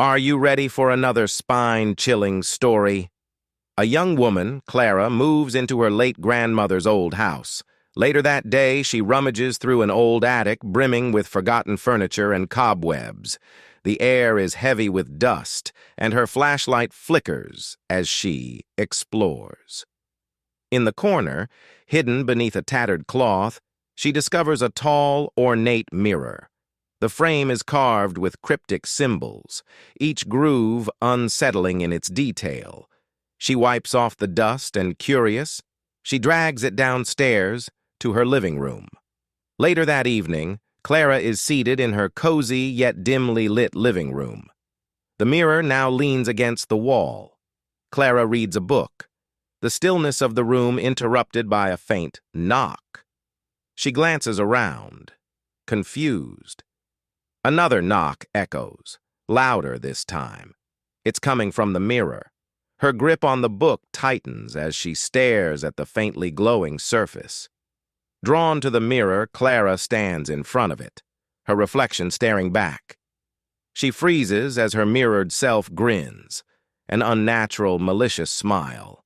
Are you ready for another spine-chilling story? A young woman, Clara, moves into her late grandmother's old house. Later that day, she rummages through an old attic brimming with forgotten furniture and cobwebs. The air is heavy with dust, and her flashlight flickers as she explores. In the corner, hidden beneath a tattered cloth, she discovers a tall, ornate mirror. The frame is carved with cryptic symbols, each groove unsettling in its detail. She wipes off the dust and, curious, she drags it downstairs to her living room. Later that evening, Clara is seated in her cozy yet dimly lit living room. The mirror now leans against the wall. Clara reads a book, the stillness of the room interrupted by a faint knock. She glances around, confused. Another knock echoes, louder this time. It's coming from the mirror. Her grip on the book tightens as she stares at the faintly glowing surface. Drawn to the mirror, Clara stands in front of it, her reflection staring back. She freezes as her mirrored self grins, an unnatural, malicious smile.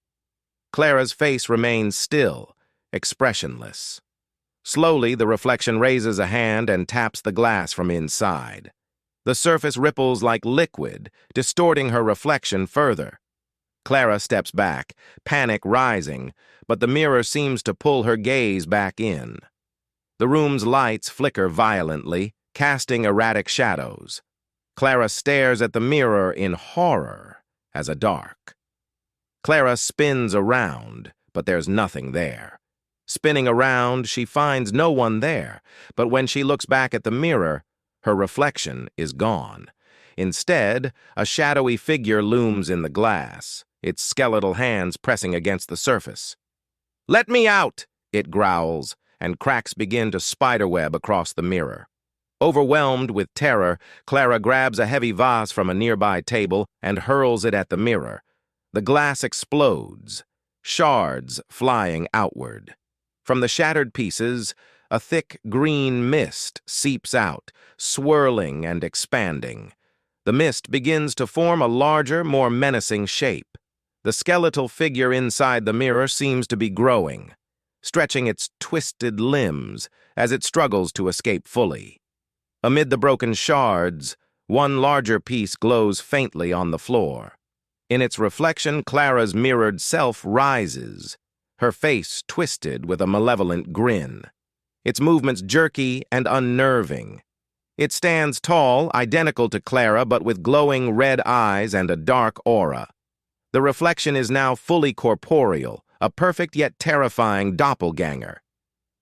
Clara's face remains still, expressionless. Slowly, the reflection raises a hand and taps the glass from inside. The surface ripples like liquid, distorting her reflection further. Clara steps back, panic rising, but the mirror seems to pull her gaze back in. The room's lights flicker violently, casting erratic shadows. Clara stares at the mirror in horror as a dark. Clara spins around, but there's nothing there. Spinning around, she finds no one there, but when she looks back at the mirror, her reflection is gone. Instead, a shadowy figure looms in the glass, its skeletal hands pressing against the surface. "Let me out!" it growls, and cracks begin to spiderweb across the mirror. Overwhelmed with terror, Clara grabs a heavy vase from a nearby table and hurls it at the mirror. The glass explodes, shards flying outward. From the shattered pieces, a thick green mist seeps out, swirling and expanding. The mist begins to form a larger, more menacing shape. The skeletal figure inside the mirror seems to be growing, stretching its twisted limbs as it struggles to escape fully. Amid the broken shards, one larger piece glows faintly on the floor. In its reflection, Clara's mirrored self rises, her face twisted with a malevolent grin. Its movements jerky and unnerving. It stands tall, identical to Clara, but with glowing red eyes and a dark aura. The reflection is now fully corporeal, a perfect yet terrifying doppelganger.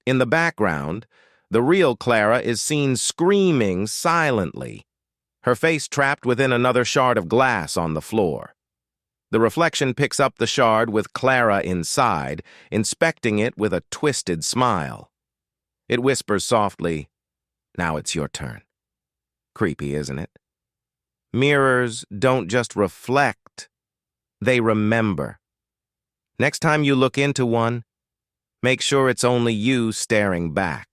In the background, the real Clara is seen screaming silently, her face trapped within another shard of glass on the floor. The reflection picks up the shard with Clara inside, inspecting it with a twisted smile. It whispers softly, "Now it's your turn." Creepy, isn't it? Mirrors don't just reflect, they remember. Next time you look into one, make sure it's only you staring back.